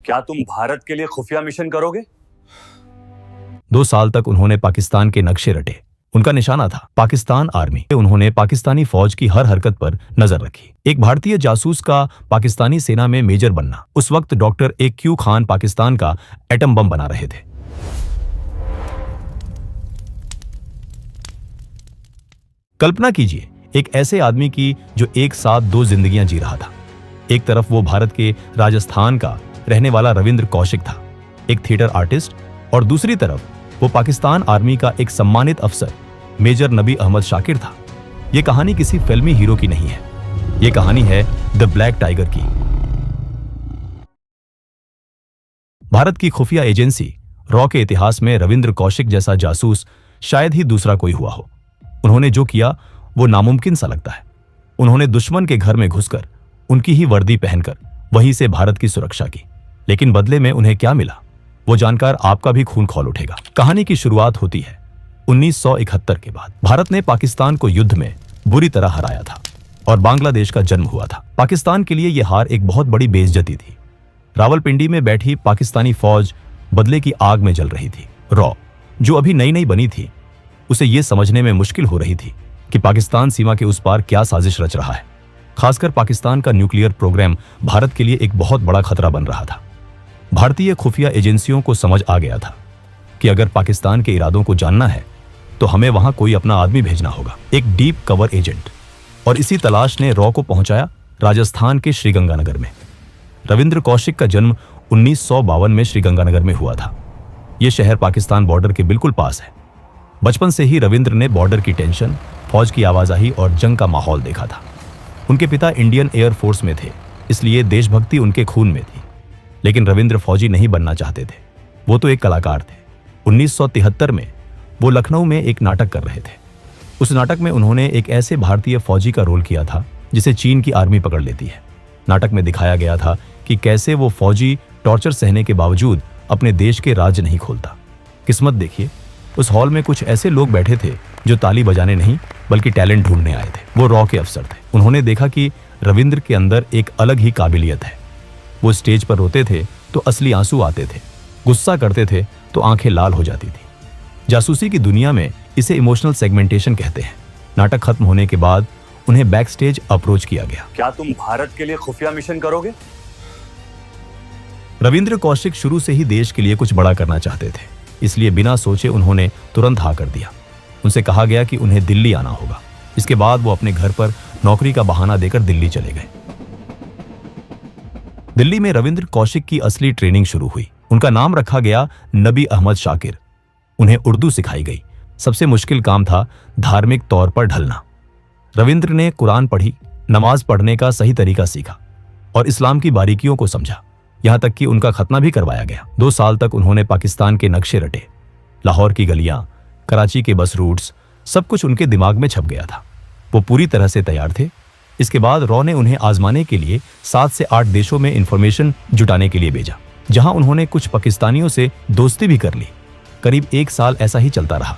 क्या तुम भारत के लिए खुफिया मिशन करोगे? 2 साल तक उन्होंने पाकिस्तान के नक्शे रटे। उनका निशाना था पाकिस्तान आर्मी। उन्होंने पाकिस्तानी फौज की हर हरकत पर नजर रखी। एक भारतीय जासूस का पाकिस्तानी सेना में मेजर बनना। उस वक्त डॉक्टर AQ खान पाकिस्तान का एटम बम बना रहे थे। कल्पना कीजिए एक ऐसे आदमी की जो एक साथ 2 जिंदगियां जी रहा था। एक तरफ वो भारत के राजस्थान का रहने वाला रविंद्र कौशिक था, एक थिएटर आर्टिस्ट, और दूसरी तरफ वो पाकिस्तान आर्मी का एक सम्मानित अफसर मेजर नबी अहमद शाकिर था। यह कहानी किसी फिल्मी हीरो की नहीं है, यह कहानी है द ब्लैक टाइगर की। भारत की खुफिया एजेंसी रॉ के इतिहास में रविंद्र कौशिक जैसा जासूस शायद ही दूसरा कोई हुआ हो। उन्होंने जो किया वो नामुमकिन सा लगता है। उन्होंने दुश्मन के घर में घुसकर उनकी ही वर्दी पहनकर वहीं से भारत की सुरक्षा की। लेकिन बदले में उन्हें क्या मिला, वो जानकर आपका भी खून खौल उठेगा। कहानी की शुरुआत होती है 1971 के बाद। भारत ने पाकिस्तान को युद्ध में बुरी तरह हराया था और बांग्लादेश का जन्म हुआ था। पाकिस्तान के लिए यह हार एक बहुत बड़ी बेइज्जती थी। रावलपिंडी में बैठी पाकिस्तानी फौज बदले की आग में जल रही थी। रॉ, जो अभी नई नई बनी थी, उसे यह समझने में मुश्किल हो रही थी कि पाकिस्तान सीमा के उस पार क्या साजिश रच रहा है। खासकर पाकिस्तान का न्यूक्लियर प्रोग्राम भारत के लिए एक बहुत बड़ा खतरा बन रहा था। भारतीय खुफिया एजेंसियों को समझ आ गया था कि अगर पाकिस्तान के इरादों को जानना है तो हमें वहां कोई अपना आदमी भेजना होगा, एक डीप कवर एजेंट। और इसी तलाश ने रॉ को पहुंचाया राजस्थान के श्रीगंगानगर में। रविंद्र कौशिक का जन्म 1952 में श्रीगंगानगर में हुआ था। यह शहर पाकिस्तान बॉर्डर के बिल्कुल पास है। बचपन से ही रविंद्र ने बॉर्डर की टेंशन, फौज की आवाजाही और जंग का माहौल देखा था। उनके पिता इंडियन एयर फोर्स में थे, इसलिए देशभक्ति उनके खून में थी। लेकिन रविंद्र फौजी नहीं बनना चाहते थे, वो तो एक कलाकार थे। 1973 में वो लखनऊ में एक नाटक कर रहे थे। उस नाटक में उन्होंने एक ऐसे भारतीय फौजी का रोल किया था जिसे चीन की आर्मी पकड़ लेती है। नाटक में दिखाया गया था कि कैसे वो फौजी टॉर्चर सहने के बावजूद अपने देश के राज नहीं खोलता। किस्मत देखिए, उस हॉल में कुछ ऐसे लोग बैठे थे जो ताली बजाने नहीं बल्कि टैलेंट ढूंढने आए थे। वो रॉ के अफसर थे। उन्होंने देखा कि रविंद्र के अंदर एक अलग ही काबिलियत है। वो स्टेज पर रोते थे तो असली आंसू आते थे, गुस्सा करते थे तो आंखें लाल हो जाती थी। जासूसी की दुनिया में इसे इमोशनल सेगमेंटेशन कहते हैं। नाटक खत्म होने के बाद उन्हें बैक स्टेज अप्रोच किया गया। क्या तुम भारत के लिए खुफिया मिशन करोगे? रविंद्र कौशिक शुरू से ही देश के लिए कुछ बड़ा करना चाहते थे, इसलिए बिना सोचे उन्होंने तुरंत हाँ कर दिया। उनसे कहा गया कि उन्हें दिल्ली आना होगा। इसके बाद वो अपने घर पर नौकरी का बहाना देकर दिल्ली चले गए। दिल्ली में रविंद्र कौशिक की असली ट्रेनिंग शुरू हुई। उनका नाम रखा गया नबी अहमद शाकिर। उन्हें उर्दू सिखाई गई। सबसे मुश्किल काम था धार्मिक तौर पर ढलना। रविंद्र ने कुरान पढ़ी, नमाज पढ़ने का सही तरीका सीखा और इस्लाम की बारीकियों को समझा। यहां तक कि उनका खतना भी करवाया गया। 2 साल तक उन्होंने पाकिस्तान के नक्शे रटे। लाहौर की गलियां, कराची के बस रूट्स, सब कुछ उनके दिमाग में छप गया था। वो पूरी तरह से तैयार थे। इसके बाद रॉ ने उन्हें आजमाने के लिए 7 से 8 देशों में इंफॉर्मेशन जुटाने के लिए भेजा, जहां उन्होंने कुछ पाकिस्तानियों से दोस्ती भी कर ली। करीब 1 साल ऐसा ही चलता रहा।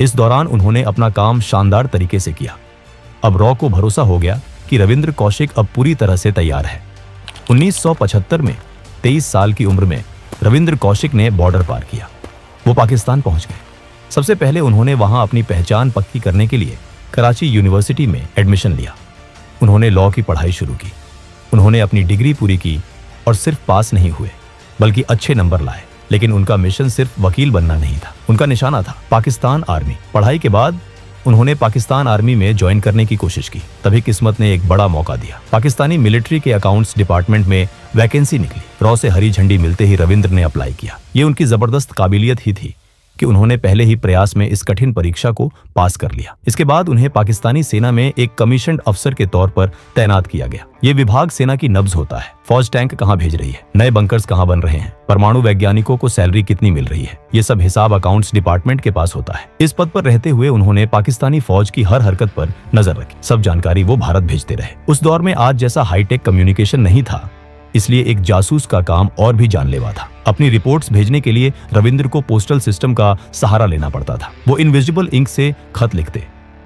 इस दौरान उन्होंने अपना काम शानदार तरीके से किया। अब रॉ को भरोसा हो गया कि रविंद्र कौशिक अब पूरी तरह से तैयार है। 1975 में 23 साल की उम्र में रविंद्र कौशिक ने बॉर्डर पार किया। वो पाकिस्तान पहुंच गए। सबसे पहले उन्होंने वहां अपनी पहचान पक्की करने के लिए कराची यूनिवर्सिटी में एडमिशन लिया। उन्होंने लॉ की पढ़ाई शुरू की। उन्होंने अपनी डिग्री पूरी की और सिर्फ पास नहीं हुए बल्कि अच्छे नंबर लाए। लेकिन उनका मिशन सिर्फ वकील बनना नहीं था, उनका निशाना था पाकिस्तान आर्मी। पढ़ाई के बाद उन्होंने पाकिस्तान आर्मी में ज्वाइन करने की कोशिश की। तभी किस्मत ने एक बड़ा मौका दिया। पाकिस्तानी मिलिट्री के अकाउंट्स डिपार्टमेंट में वैकेंसी निकली। रॉ से हरी झंडी मिलते ही रविंद्र ने अप्लाई किया। ये उनकी जबरदस्त काबिलियत ही थी कि उन्होंने पहले ही प्रयास में इस कठिन परीक्षा को पास कर लिया। इसके बाद उन्हें पाकिस्तानी सेना में एक कमीशन्ड अफसर के तौर पर तैनात किया गया। ये विभाग सेना की नब्ज होता है। फौज टैंक कहां भेज रही है, नए बंकर्स कहां बन रहे हैं, परमाणु वैज्ञानिकों को सैलरी कितनी मिल रही है, ये सब हिसाब अकाउंट्स डिपार्टमेंट के पास होता है। इस पद पर रहते हुए उन्होंने पाकिस्तानी फौज की हर हरकत पर नजर रखी। सब जानकारी वो भारत भेजते रहे। उस दौर में आज जैसा हाईटेक कम्युनिकेशन नहीं था, इसलिए एक जासूस का काम और भी जानलेवा था। अपनी रिपोर्ट्स भेजने के लिए रविंद्र को पोस्टल सिस्टम का सहारा लेना पड़ता था। वो इनविजिबल इंक से खत लिखते,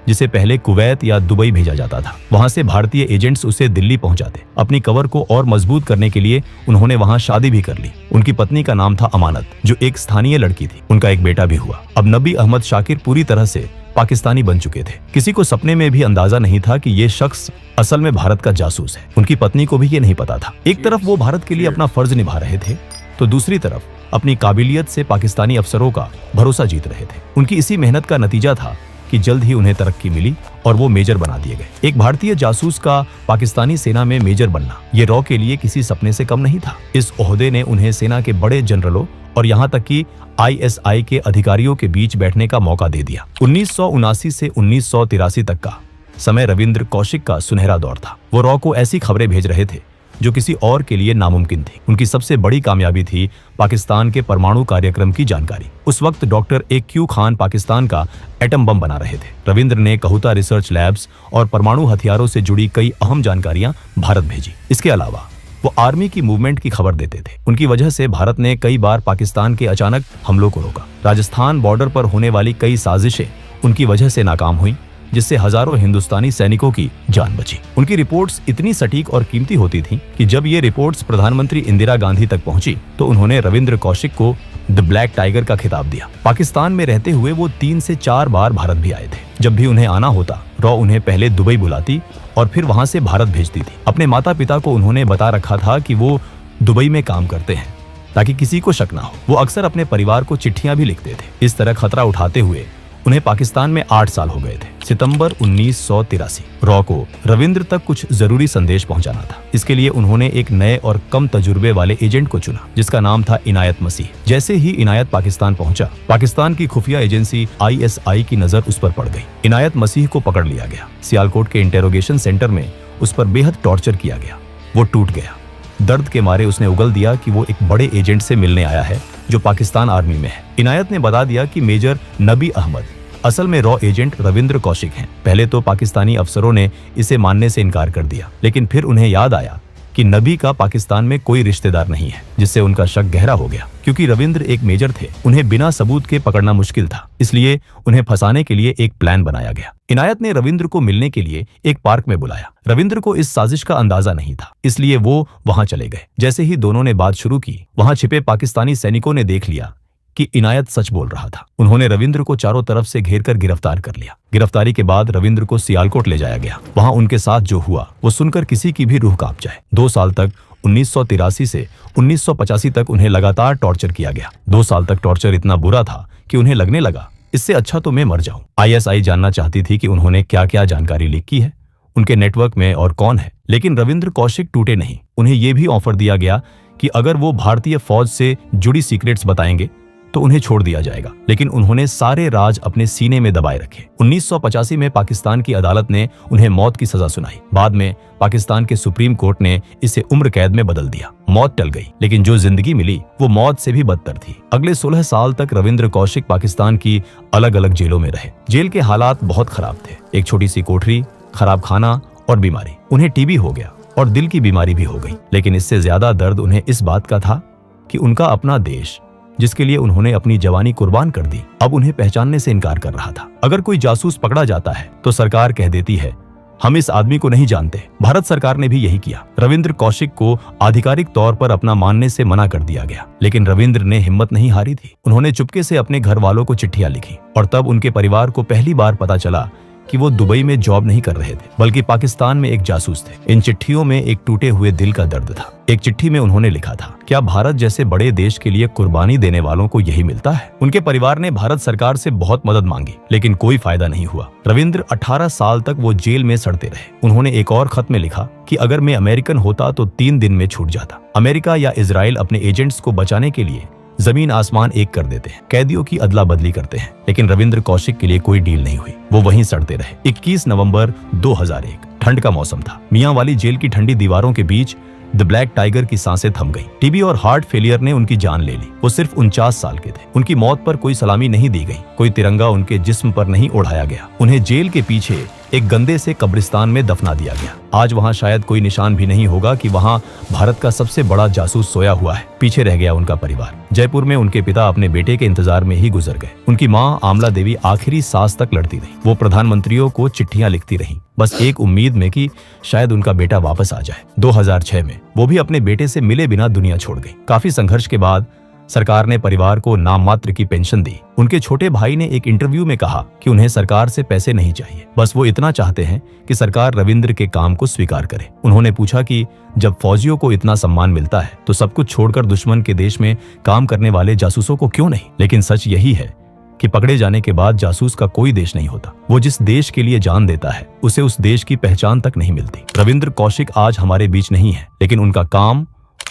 जिसे पहले कुवैत या दुबई भेजा जाता था। वहां से भारतीय एजेंट्स उसे दिल्ली पहुंचाते। अपनी कवर को और मजबूत करने के लिए उन्होंने वहां शादी भी कर ली। उनकी पत्नी का नाम था अमानत, जो एक स्थानीय लड़की थी। उनका एक बेटा भी हुआ। अब नबी अहमद शाकिर पूरी तरह से पाकिस्तानी बन चुके थे। किसी को सपने में भी अंदाजा नहीं था कि ये शख्स असल में भारत का जासूस है। उनकी पत्नी को भी ये नहीं पता था। एक तरफ वो भारत के लिए अपना फर्ज निभा रहे थे, तो दूसरी तरफ अपनी काबिलियत से पाकिस्तानी अफसरों का भरोसा जीत रहे थे। उनकी इसी मेहनत का नतीजा था कि जल्द ही उन्हें तरक्की मिली और वो मेजर बना दिए गए। एक भारतीय जासूस का पाकिस्तानी सेना में मेजर बनना ये रॉ के लिए किसी सपने से कम नहीं था। इस ओहदे ने उन्हें सेना के बड़े जनरलों और यहाँ तक कि ISI के अधिकारियों के बीच बैठने का मौका दे दिया। 1979 से 1983 तक का समय रविंद्र कौशिक का सुनहरा दौर था। वो रॉ को ऐसी खबरें भेज रहे थे जो किसी और के लिए नामुमकिन थी। उनकी सबसे बड़ी कामयाबी थी पाकिस्तान के परमाणु कार्यक्रम की जानकारी। उस वक्त डॉक्टर AQ खान पाकिस्तान का एटम बम बना रहे थे। रविंद्र ने कहुता रिसर्च लैब्स और परमाणु हथियारों से जुड़ी कई अहम जानकारियां भारत भेजी। इसके अलावा वो आर्मी की मूवमेंट की खबर देते थे। उनकी वजह से भारत ने कई बार पाकिस्तान के अचानक हमलों को रोका। राजस्थान बॉर्डर पर होने वाली कई साजिशें उनकी वजह से नाकाम हुई, जिससे हजारों हिंदुस्तानी सैनिकों की जान बची। उनकी रिपोर्ट्स इतनी सटीक और कीमती होती थीं कि जब ये रिपोर्ट्स प्रधानमंत्री इंदिरा गांधी तक पहुंची तो उन्होंने रविंद्र कौशिक को द ब्लैक टाइगर का खिताब दिया। पाकिस्तान में रहते हुए वो 3 से 4 बार भारत भी आए थे। जब भी उन्हें आना होता, रॉ उन्हें पहले दुबई बुलाती और फिर वहां से भारत भेजती थी। अपने माता पिता को उन्होंने बता रखा था कि वो दुबई में काम करते हैं ताकि किसी को शक ना हो। वो अक्सर अपने परिवार को चिट्ठियां भी लिखते थे। इस तरह खतरा उठाते हुए उन्हें पाकिस्तान में 8 साल हो गए थे। सितंबर 1983 रॉ को रविंद्र तक कुछ जरूरी संदेश पहुंचाना था। इसके लिए उन्होंने एक नए और कम तजुर्बे वाले एजेंट को चुना, जिसका नाम था इनायत मसीह। जैसे ही इनायत पाकिस्तान पहुंचा, पाकिस्तान की खुफिया एजेंसी ISI की नजर उस पर पड़ गई। इनायत मसीह को पकड़ लिया गया। सियालकोट के इंटेरोगेशन सेंटर में उस पर बेहद टॉर्चर किया गया। वो टूट गया। दर्द के मारे उसने उगल दिया कि वो एक बड़े एजेंट से मिलने आया है जो पाकिस्तान आर्मी में है। इनायत ने बता दिया कि मेजर नबी अहमद असल में रॉ एजेंट रविंद्र कौशिक हैं। पहले तो पाकिस्तानी अफसरों ने इसे मानने से इनकार कर दिया, लेकिन फिर उन्हें याद आया कि नबी का पाकिस्तान में कोई रिश्तेदार नहीं है, जिससे उनका शक गहरा हो गया। क्योंकि रविंद्र एक मेजर थे, उन्हें बिना सबूत के पकड़ना मुश्किल था, इसलिए उन्हें फंसाने के लिए एक प्लान बनाया गया। इनायत ने रविंद्र को मिलने के लिए एक पार्क में बुलाया। रविंद्र को इस साजिश का अंदाजा नहीं था, इसलिए वो वहां चले गए। जैसे ही दोनों ने बात शुरू की, वहां छिपे पाकिस्तानी सैनिकों ने देख लिया कि इनायत सच बोल रहा था। उन्होंने रविंद्र को चारों तरफ से घेरकर गिरफ्तार कर लिया। गिरफ्तारी के बाद रविंद्र को सियालकोट ले जाया गया। वहां उनके साथ जो हुआ वो सुनकर किसी की भी रूह कांप जाए। 2 साल तक 1983 से 1985 तक उन्हें लगातार टॉर्चर किया गया। 2 साल तक टॉर्चर इतना बुरा था कि उन्हें लगने लगा इससे अच्छा तो मैं मर जाऊं। ISI जानना चाहती थी कि उन्होंने क्या क्या जानकारी लीक की है, उनके नेटवर्क में और कौन है। लेकिन रविंद्र कौशिक टूटे नहीं। उन्हें यह भी ऑफर दिया गया कि अगर वो भारतीय फौज से जुड़ी सीक्रेट्स बताएंगे तो उन्हें छोड़ दिया जाएगा। लेकिन उन्होंने सारे राज अपने सीने में दबाए रखे। 1985 में पाकिस्तान की अदालत ने उन्हें मौत की सजा सुनाई। बाद में पाकिस्तान के सुप्रीम कोर्ट ने इसे उम्र कैद में बदल दिया। मौत टल गई, लेकिन जो जिंदगी मिली वो मौत से भी बदतर थी। अगले 16 साल तक रविंद्र कौशिक पाकिस्तान की अलग अलग जेलों में रहे। जेल के हालात बहुत खराब थे। एक छोटी सी कोठरी, खराब खाना और बीमारी। उन्हें TB हो गया और दिल की बीमारी भी हो गई। लेकिन इससे ज्यादा दर्द उन्हें इस बात का था कि उनका अपना देश, जिसके लिए उन्होंने अपनी जवानी कुर्बान कर दी, अब उन्हें पहचानने से इनकार कर रहा था। अगर कोई जासूस पकड़ा जाता है तो सरकार कह देती है हम इस आदमी को नहीं जानते। भारत सरकार ने भी यही किया। रविंद्र कौशिक को आधिकारिक तौर पर अपना मानने से मना कर दिया गया, लेकिन रविंद्र ने हिम्मत नहीं हारी थी। उन्होंने चुपके से अपने घर वालों को चिट्ठियां लिखी और तब उनके परिवार को पहली बार पता चला कि वो दुबई में जॉब नहीं कर रहे थे, बल्कि पाकिस्तान में एक जासूस थे। इन चिट्ठियों में एक टूटे हुए दिल का दर्द था। एक चिट्ठी में उन्होंने लिखा था, क्या भारत जैसे बड़े देश के लिए कुर्बानी देने वालों को यही मिलता है? उनके परिवार ने भारत सरकार से बहुत मदद मांगी, लेकिन कोई फायदा नहीं हुआ। रविंद्र 18 साल तक वो जेल में सड़ते रहे। उन्होंने एक और खत में लिखा कि अगर मैं अमेरिकन होता तो 3 दिन में छूट जाता। अमेरिका या इजराइल अपने एजेंट्स को बचाने के लिए जमीन आसमान एक कर देते हैं, कैदियों की अदला बदली करते हैं। लेकिन रविंद्र कौशिक के लिए कोई डील नहीं हुई। वो वहीं सड़ते रहे। 21 नवंबर 2001 ठंड का मौसम था। मियां वाली जेल की ठंडी दीवारों के बीच द ब्लैक टाइगर की सांसें थम गई। TB और हार्ट फेलियर ने उनकी जान ले ली। वो सिर्फ 49 साल के थे। उनकी मौत पर कोई सलामी नहीं दी गई, कोई तिरंगा उनके जिस्म पर नहीं ओढ़ाया गया। उन्हें जेल के पीछे एक गंदे से कब्रिस्तान में दफना दिया गया। आज वहां शायद कोई निशान भी नहीं होगा कि वहां भारत का सबसे बड़ा जासूस सोया हुआ है। पीछे रह गया उनका परिवार। जयपुर में उनके पिता अपने बेटे के इंतजार में ही गुजर गए। उनकी माँ आमला देवी आखिरी सांस तक लड़ती रही। वो प्रधानमंत्रियों को चिट्ठियां लिखती रहीं, बस एक उम्मीद में कि शायद उनका बेटा वापस आ जाए। 2006 में वो भी अपने बेटे से मिले बिना दुनिया छोड़ गई। काफी संघर्ष के बाद सरकार ने परिवार को नाम मात्र की पेंशन दी। उनके छोटे भाई ने एक इंटरव्यू में कहा कि उन्हें सरकार से पैसे नहीं चाहिए, बस वो इतना चाहते हैं कि सरकार रविंद्र के काम को स्वीकार करे। उन्होंने पूछा कि जब फौजियों को इतना सम्मान मिलता है तो सब कुछ छोड़कर दुश्मन के देश में काम करने वाले जासूसों को क्यों नहीं। लेकिन सच यही है कि पकड़े जाने के बाद जासूस का कोई देश नहीं होता। वो जिस देश के लिए जान देता है उसे उस देश की पहचान तक नहीं मिलती। रविंद्र कौशिक आज हमारे बीच नहीं है, लेकिन उनका काम,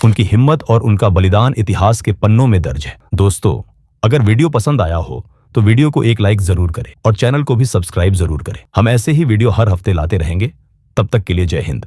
उनकी हिम्मत और उनका बलिदान इतिहास के पन्नों में दर्ज है। दोस्तों, अगर वीडियो पसंद आया हो तो वीडियो को एक लाइक जरूर करें और चैनल को भी सब्सक्राइब जरूर करें। हम ऐसे ही वीडियो हर हफ्ते लाते रहेंगे। तब तक के लिए जय हिंद।